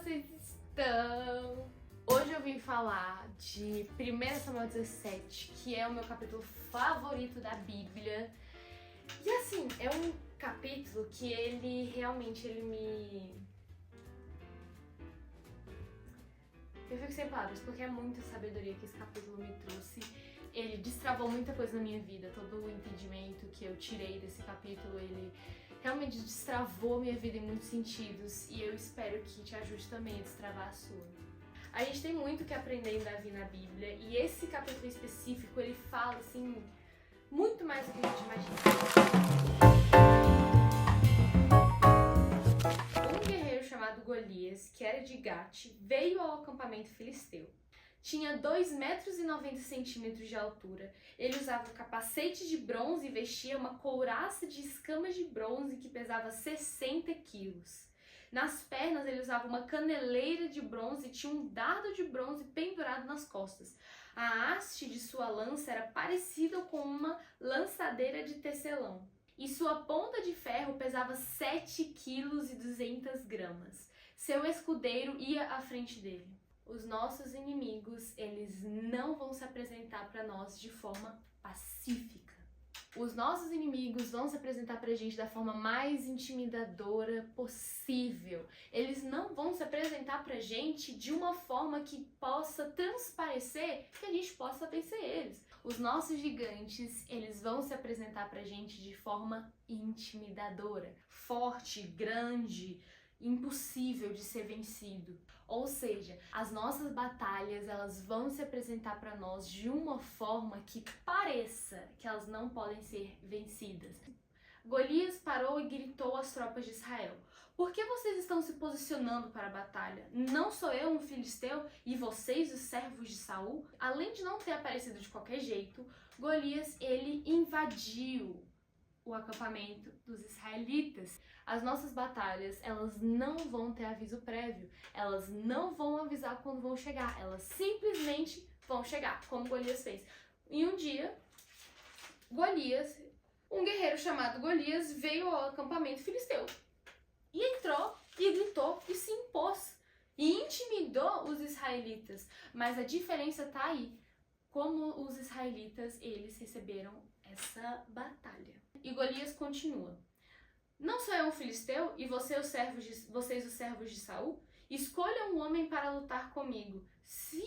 vocês estão? Hoje eu vim falar de 1 Samuel 17, que é o meu capítulo favorito da Bíblia. E assim, é um capítulo que ele me... Eu fico sem palavras, porque é muita sabedoria que esse capítulo me trouxe. Ele destravou muita coisa na minha vida, todo o entendimento que eu tirei desse capítulo, ele realmente destravou minha vida em muitos sentidos e eu espero que te ajude também a destravar a sua. A gente tem muito que aprender em Davi na Bíblia e esse capítulo específico, ele fala assim, muito mais do que a gente imagina. Um guerreiro chamado Golias, que era de Gate, veio ao acampamento filisteu. Tinha 2,90 metros de altura. Ele usava capacete de bronze e vestia uma couraça de escamas de bronze que pesava 60 quilos. Nas pernas ele usava uma caneleira de bronze e tinha um dardo de bronze pendurado nas costas. A haste de sua lança era parecida com uma lançadeira de tecelão. E sua ponta de ferro pesava 7,2 kg. Seu escudeiro ia à frente dele. Os nossos inimigos, eles não vão se apresentar para nós de forma pacífica. Os nossos inimigos vão se apresentar pra gente da forma mais intimidadora possível. Eles não vão se apresentar pra gente de uma forma que possa transparecer que a gente possa vencer eles. Os nossos gigantes, eles vão se apresentar pra gente de forma intimidadora, forte, grande, impossível de ser vencido. Ou seja, as nossas batalhas, elas vão se apresentar para nós de uma forma que pareça que elas não podem ser vencidas. Golias parou e gritou às tropas de Israel: "Por que vocês estão se posicionando para a batalha? Não sou eu um filisteu e vocês os servos de Saul?" Além de não ter aparecido de qualquer jeito, Golias, ele invadiu o acampamento dos israelitas. As nossas batalhas, elas não vão ter aviso prévio, elas não vão avisar quando vão chegar, elas simplesmente vão chegar, como Golias fez. E um dia, um guerreiro chamado Golias veio ao acampamento filisteu e entrou e gritou e se impôs e intimidou os israelitas. Mas a diferença tá aí, como os israelitas, eles receberam essa batalha. E Golias continua: "Não sou eu um filisteu e vocês os servos de Saul? Escolha um homem para lutar comigo. Se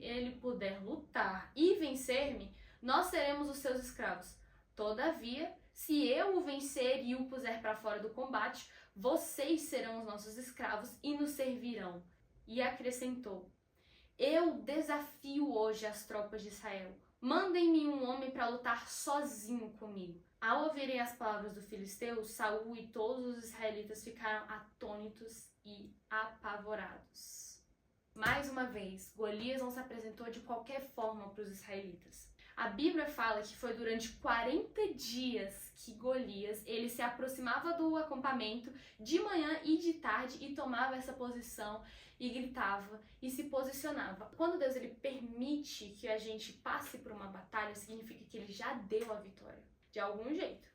ele puder lutar e vencer-me, nós seremos os seus escravos. Todavia, se eu o vencer e o puser para fora do combate, vocês serão os nossos escravos e nos servirão." E acrescentou: "Eu desafio hoje as tropas de Israel. Mandem-me um homem para lutar sozinho comigo." Ao ouvirem as palavras do filisteu, Saul e todos os israelitas ficaram atônitos e apavorados. Mais uma vez, Golias não se apresentou de qualquer forma para os israelitas. A Bíblia fala que foi durante 40 dias que Golias ele se aproximava do acampamento de manhã e de tarde e tomava essa posição e gritava e se posicionava. Quando Deus ele permite que a gente passe por uma batalha, significa que ele já deu a vitória, de algum jeito.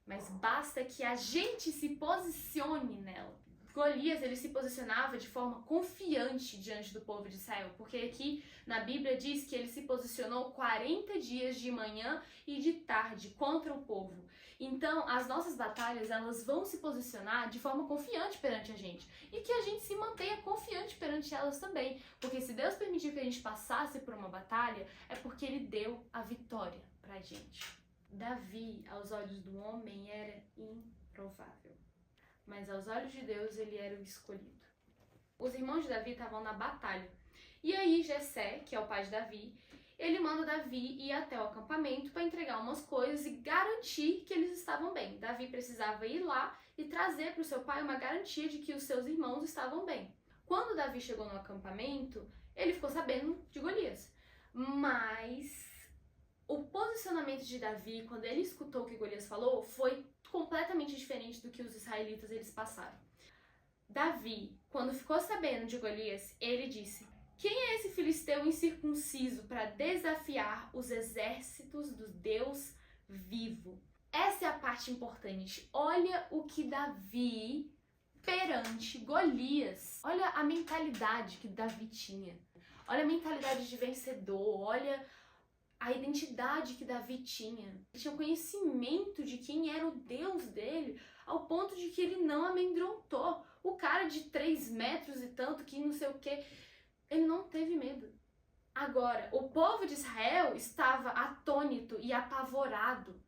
Mas basta que a gente se posicione nela. Golias ele se posicionava de forma confiante diante do povo de Israel, porque aqui na Bíblia diz que ele se posicionou 40 dias de manhã e de tarde contra o povo. Então, as nossas batalhas, elas vão se posicionar de forma confiante perante a gente. E que a gente se mantenha confiante perante elas também. Porque se Deus permitiu que a gente passasse por uma batalha, é porque Ele deu a vitória pra gente. Davi, aos olhos do homem, era improvável. Mas aos olhos de Deus, ele era o escolhido. Os irmãos de Davi estavam na batalha. E aí, Jessé, que é o pai de Davi, ele manda Davi ir até o acampamento para entregar umas coisas e garantir que eles estavam bem. Davi precisava ir lá e trazer para o seu pai uma garantia de que os seus irmãos estavam bem. Quando Davi chegou no acampamento, ele ficou sabendo de Golias. Mas o posicionamento de Davi, quando ele escutou o que Golias falou, foi completamente diferente do que os israelitas eles passaram. Davi, quando ficou sabendo de Golias, ele disse: "Quem é esse filisteu incircunciso para desafiar os exércitos do Deus vivo?" Essa é a parte importante. Olha o que Davi perante Golias. Olha a mentalidade que Davi tinha. Olha a mentalidade de vencedor. Olha a identidade que Davi tinha. Ele tinha conhecimento de quem era o Deus dele, ao ponto de que ele não amedrontou. O cara de 3 metros e tanto, que não sei o que, ele não teve medo. Agora, o povo de Israel estava atônito e apavorado.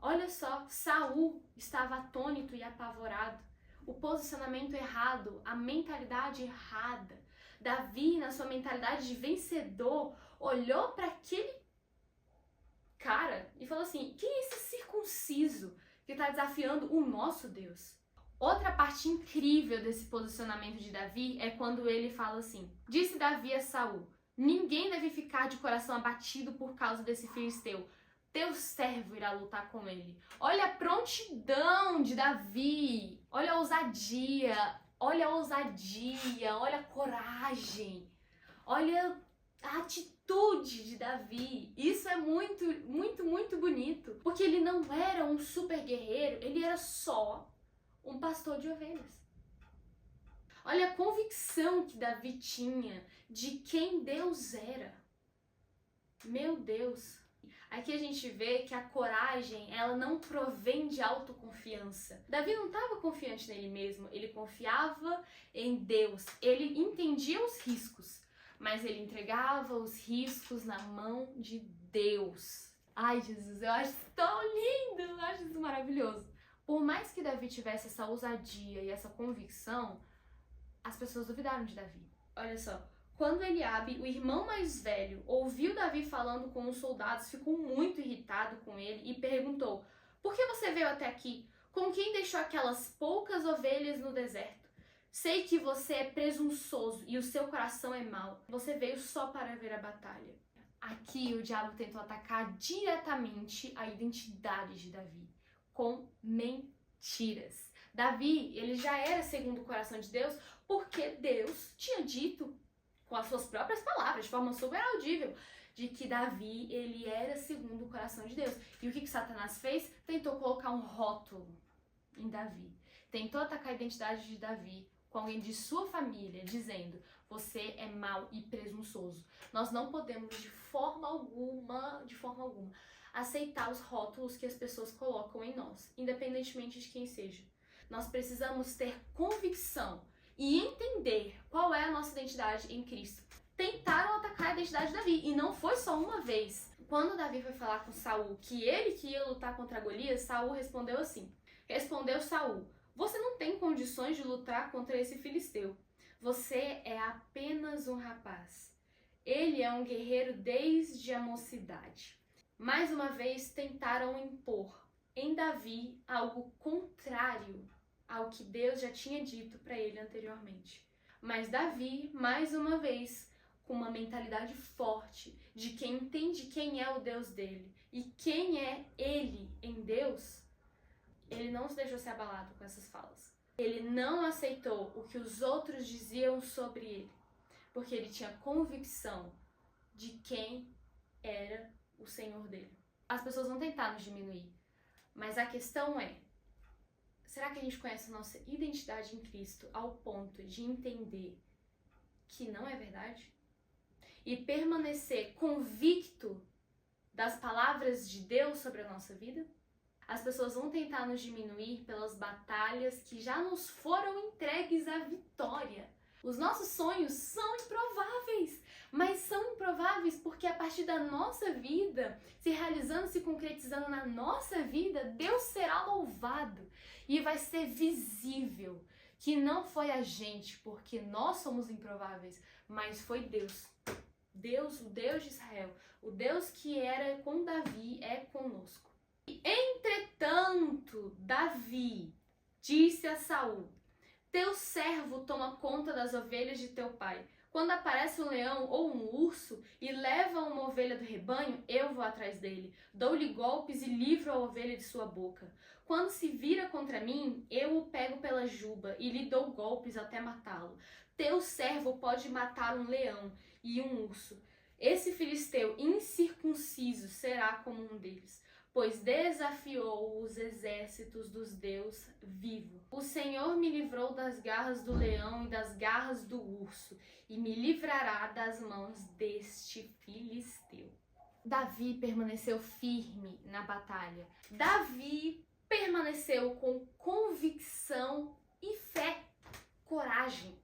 Olha só, Saul estava atônito e apavorado. O posicionamento errado, a mentalidade errada. Davi, na sua mentalidade de vencedor, olhou para aquele cara e falou assim: quem é esse circunciso que está desafiando o nosso Deus? Outra parte incrível desse posicionamento de Davi é quando ele fala assim: disse Davi a Saul: ninguém deve ficar de coração abatido por causa desse filisteu. Teu servo irá lutar com ele. Olha a prontidão de Davi. Olha a ousadia. Olha a coragem. Olha a atitude de Davi. Isso é muito, muito, muito bonito. Porque ele não era um super guerreiro, ele era só um pastor de ovelhas. Olha a convicção que Davi tinha de quem Deus era. Meu Deus. Aqui a gente vê que a coragem, ela não provém de autoconfiança. Davi não estava confiante nele mesmo, ele confiava em Deus. Ele entendia os riscos, mas ele entregava os riscos na mão de Deus. Ai, Jesus, eu acho isso tão lindo, eu acho isso maravilhoso. Por mais que Davi tivesse essa ousadia e essa convicção, as pessoas duvidaram de Davi. Olha só. Quando Eliabe, o irmão mais velho, ouviu Davi falando com os soldados, ficou muito irritado com ele e perguntou: por que você veio até aqui? Com quem deixou aquelas poucas ovelhas no deserto? Sei que você é presunçoso e o seu coração é mau. Você veio só para ver a batalha. Aqui o diabo tentou atacar diretamente a identidade de Davi, com mentiras. Davi, ele já era segundo o coração de Deus porque Deus tinha dito com as suas próprias palavras, de forma super audível, de que Davi, ele era segundo o coração de Deus. E o que Satanás fez? Tentou colocar um rótulo em Davi. Tentou atacar a identidade de Davi com alguém de sua família, dizendo: você é mau e presunçoso. Nós não podemos, de forma alguma, aceitar os rótulos que as pessoas colocam em nós, independentemente de quem seja. Nós precisamos ter convicção e entender qual é a nossa identidade em Cristo. Tentaram atacar a identidade de Davi, e não foi só uma vez. Quando Davi foi falar com Saul que ele que ia lutar contra Golias, Saul respondeu assim: respondeu Saul: você não tem condições de lutar contra esse filisteu. Você é apenas um rapaz. Ele é um guerreiro desde a mocidade. Mais uma vez tentaram impor em Davi algo contrário ao que Deus já tinha dito para ele anteriormente. Mas Davi, mais uma vez, com uma mentalidade forte de quem entende quem é o Deus dele e quem é ele em Deus, ele não se deixou ser abalado com essas falas. Ele não aceitou o que os outros diziam sobre ele, porque ele tinha convicção de quem era o Senhor dele. As pessoas vão tentar nos diminuir, mas a questão é: será que a gente conhece a nossa identidade em Cristo ao ponto de entender que não é verdade? E permanecer convicto das palavras de Deus sobre a nossa vida? As pessoas vão tentar nos diminuir pelas batalhas que já nos foram entregues à vitória. Os nossos sonhos são improváveis, mas são improváveis porque a partir da nossa vida, se realizando, se concretizando na nossa vida, Deus será louvado e vai ser visível que não foi a gente, porque nós somos improváveis, mas foi Deus. Deus, o Deus de Israel, o Deus que era com Davi é conosco. Entretanto, Davi disse a Saul: teu servo toma conta das ovelhas de teu pai. Quando aparece um leão ou um urso e leva uma ovelha do rebanho, eu vou atrás dele, dou-lhe golpes e livro a ovelha de sua boca. Quando se vira contra mim, eu o pego pela juba e lhe dou golpes até matá-lo. Teu servo pode matar um leão e um urso. Esse filisteu incircunciso será como um deles, pois desafiou os exércitos dos Deus vivo. O Senhor me livrou das garras do leão e das garras do urso, e me livrará das mãos deste filisteu. Davi permaneceu firme na batalha. Davi permaneceu com convicção e fé, coragem.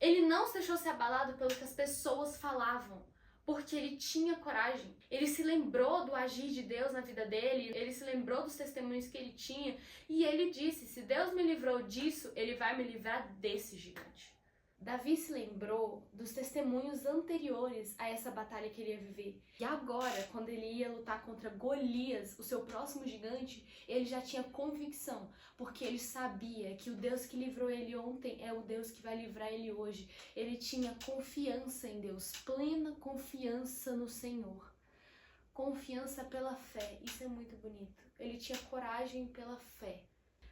Ele não se deixou ser abalado pelo que as pessoas falavam, porque ele tinha coragem. Ele se lembrou do agir de Deus na vida dele, ele se lembrou dos testemunhos que ele tinha, e ele disse, se Deus me livrou disso, ele vai me livrar desse gigante. Davi se lembrou dos testemunhos anteriores a essa batalha que ele ia viver. E agora, quando ele ia lutar contra Golias, o seu próximo gigante, ele já tinha convicção, porque ele sabia que o Deus que livrou ele ontem é o Deus que vai livrar ele hoje. Ele tinha confiança em Deus, plena confiança no Senhor. Confiança pela fé, isso é muito bonito. Ele tinha coragem pela fé.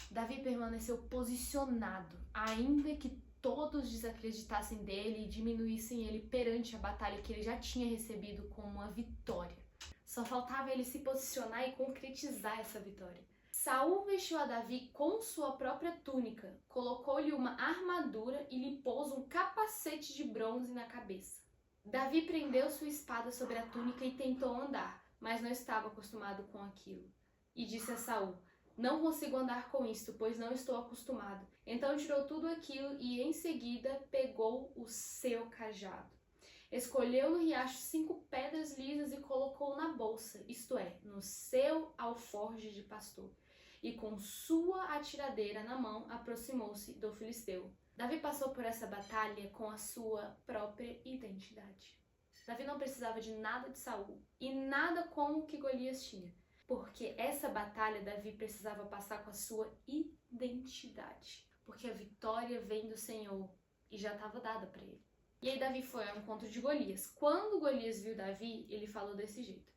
Davi permaneceu posicionado, ainda que todos desacreditassem dele e diminuíssem ele perante a batalha que ele já tinha recebido como uma vitória. Só faltava ele se posicionar e concretizar essa vitória. Saul vestiu a Davi com sua própria túnica, colocou-lhe uma armadura e lhe pôs um capacete de bronze na cabeça. Davi prendeu sua espada sobre a túnica e tentou andar, mas não estava acostumado com aquilo. E disse a Saul, não consigo andar com isto, pois não estou acostumado. Então tirou tudo aquilo e em seguida pegou o seu cajado. Escolheu no riacho 5 pedras lisas e colocou na bolsa, isto é, no seu alforje de pastor. E com sua atiradeira na mão, aproximou-se do filisteu. Davi passou por essa batalha com a sua própria identidade. Davi não precisava de nada de Saul e nada como o que Golias tinha. Porque essa batalha Davi precisava passar com a sua identidade. Porque a vitória vem do Senhor e já estava dada para ele. E aí Davi foi ao encontro de Golias. Quando Golias viu Davi, ele falou desse jeito.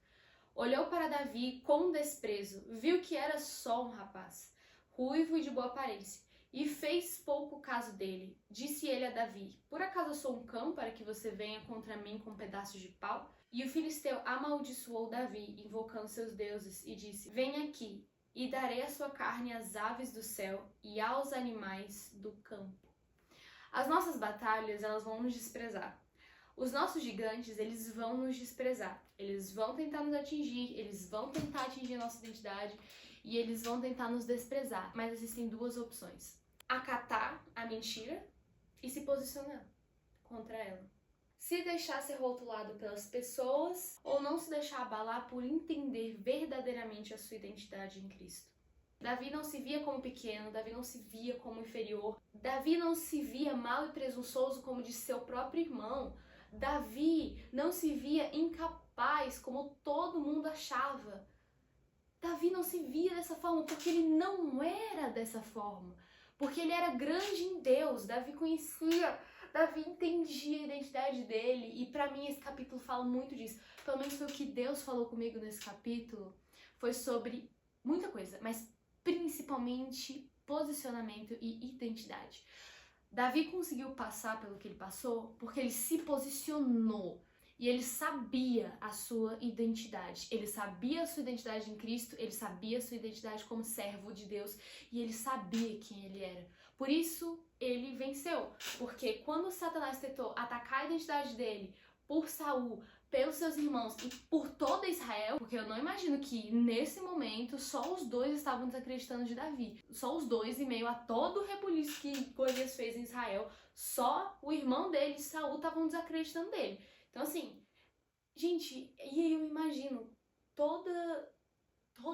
Olhou para Davi com desprezo, viu que era só um rapaz, ruivo e de boa aparência, e fez pouco caso dele. Disse ele a Davi, por acaso eu sou um cão para que você venha contra mim com pedaços de pau? E o filisteu amaldiçoou Davi, invocando seus deuses, e disse, vem aqui, e darei a sua carne às aves do céu e aos animais do campo. As nossas batalhas, elas vão nos desprezar. Os nossos gigantes, eles vão nos desprezar. Eles vão tentar nos atingir, eles vão tentar atingir a nossa identidade e eles vão tentar nos desprezar. Mas existem 2 opções. Acatar a mentira e se posicionar contra ela. Se deixar ser rotulado pelas pessoas ou não se deixar abalar por entender verdadeiramente a sua identidade em Cristo. Davi não se via como pequeno, Davi não se via como inferior, Davi não se via mal e presunçoso como de seu próprio irmão, Davi não se via incapaz como todo mundo achava. Davi não se via dessa forma porque ele não era dessa forma, porque ele era grande em Deus, Davi conhecia, Davi entendia a identidade dele e pra mim esse capítulo fala muito disso. Pelo menos foi o que Deus falou comigo nesse capítulo, foi sobre muita coisa, mas principalmente posicionamento e identidade. Davi conseguiu passar pelo que ele passou porque ele se posicionou e ele sabia a sua identidade. Ele sabia a sua identidade em Cristo, ele sabia a sua identidade como servo de Deus e ele sabia quem ele era. Por isso ele venceu, porque quando Satanás tentou atacar a identidade dele por Saul, pelos seus irmãos e por toda Israel, porque eu não imagino que nesse momento só os 2 estavam desacreditando de Davi. Só os 2, em meio a todo o rebuliço que Golias fez em Israel, só o irmão dele, Saul, estavam desacreditando dele. Então assim, gente, e aí eu imagino todo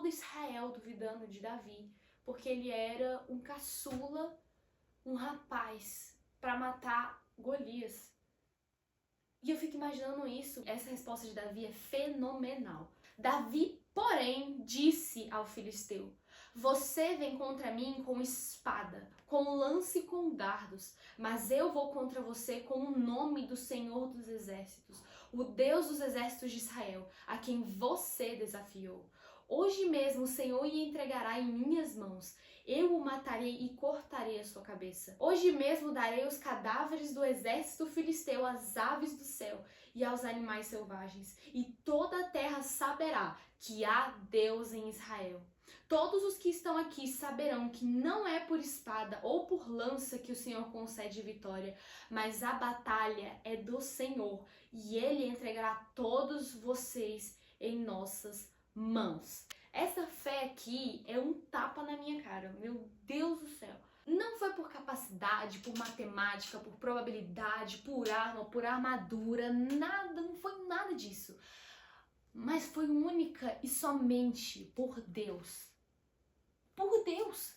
Israel duvidando de Davi, porque ele era um caçula, um rapaz, para matar Golias. E eu fico imaginando isso, essa resposta de Davi é fenomenal. Davi, porém, disse ao filisteu, você vem contra mim com espada, com lance e com dardos, mas eu vou contra você com o nome do Senhor dos Exércitos, o Deus dos Exércitos de Israel, a quem você desafiou. Hoje mesmo o Senhor o entregará em minhas mãos. Eu o matarei e cortarei a sua cabeça. Hoje mesmo darei os cadáveres do exército filisteu às aves do céu e aos animais selvagens. E toda a terra saberá que há Deus em Israel. Todos os que estão aqui saberão que não é por espada ou por lança que o Senhor concede vitória, mas a batalha é do Senhor e Ele entregará todos vocês em nossas mãos. Essa fé aqui é um tapa na minha cara, meu Deus do céu. Não foi por capacidade, por matemática, por probabilidade, por arma, por armadura, nada, não foi nada disso. Mas foi única e somente por Deus. Por Deus.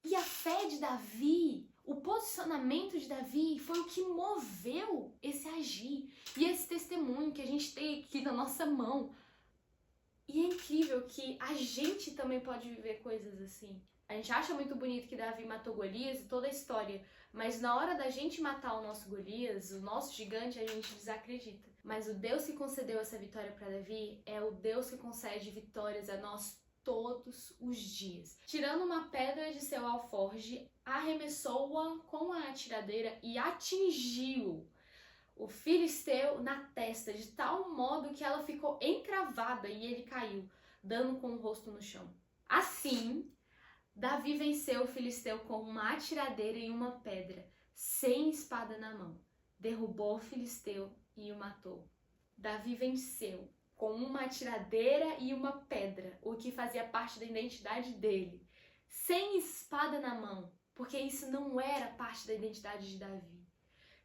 E a fé de Davi, o posicionamento de Davi foi o que moveu esse agir. E esse testemunho que a gente tem aqui na nossa mão. E é incrível que a gente também pode viver coisas assim. A gente acha muito bonito que Davi matou Golias e toda a história, mas na hora da gente matar o nosso Golias, o nosso gigante, a gente desacredita. Mas o Deus que concedeu essa vitória para Davi é o Deus que concede vitórias a nós todos os dias. Tirando uma pedra de seu alforje, arremessou-a com a atiradeira e atingiu o filisteu na testa, de tal modo que ela ficou encravada e ele caiu, dando com o rosto no chão. Assim, Davi venceu o filisteu com uma atiradeira e uma pedra, sem espada na mão. Derrubou o filisteu e o matou. Davi venceu com uma atiradeira e uma pedra, o que fazia parte da identidade dele, sem espada na mão, porque isso não era parte da identidade de Davi.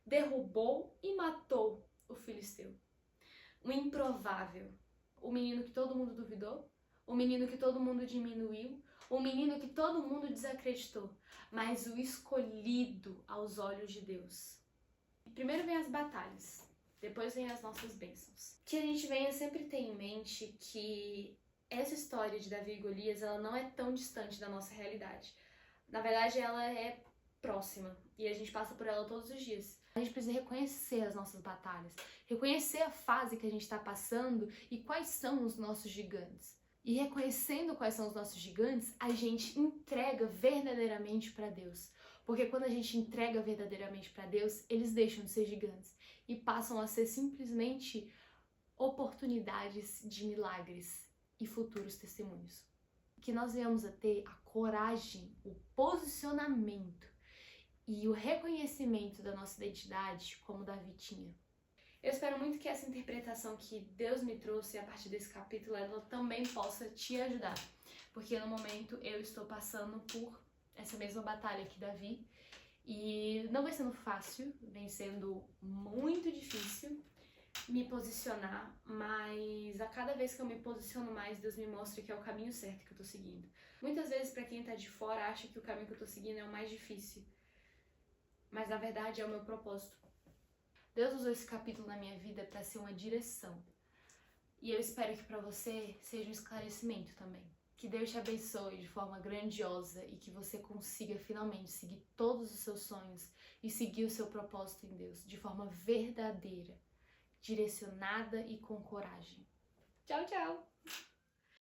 Derrubou e matou o filisteu. O improvável. O menino que todo mundo duvidou, o menino que todo mundo diminuiu, o menino que todo mundo desacreditou, mas o escolhido aos olhos de Deus. Primeiro vem as batalhas, depois vem as nossas bênçãos. Que a gente venha sempre ter em mente que essa história de Davi e Golias, ela não é tão distante da nossa realidade. Na verdade, ela é próxima e a gente passa por ela todos os dias. A gente precisa reconhecer as nossas batalhas, reconhecer a fase que a gente está passando e quais são os nossos gigantes. E reconhecendo quais são os nossos gigantes, a gente entrega verdadeiramente para Deus. Porque quando a gente entrega verdadeiramente para Deus, eles deixam de ser gigantes e passam a ser simplesmente oportunidades de milagres e futuros testemunhos. Que nós venhamos a ter a coragem, o posicionamento e o reconhecimento da nossa identidade como Davi tinha. Eu espero muito que essa interpretação que Deus me trouxe a partir desse capítulo, ela também possa te ajudar. Porque no momento eu estou passando por essa mesma batalha que Davi. E não vai sendo fácil, vem sendo muito difícil me posicionar, mas a cada vez que eu me posiciono mais, Deus me mostra que é o caminho certo que eu tô seguindo. Muitas vezes, pra quem tá de fora, acha que o caminho que eu tô seguindo é o mais difícil. Mas na verdade é o meu propósito. Deus usou esse capítulo na minha vida para ser uma direção. E eu espero que para você seja um esclarecimento também. Que Deus te abençoe de forma grandiosa e que você consiga finalmente seguir todos os seus sonhos e seguir o seu propósito em Deus de forma verdadeira, direcionada e com coragem. Tchau, tchau!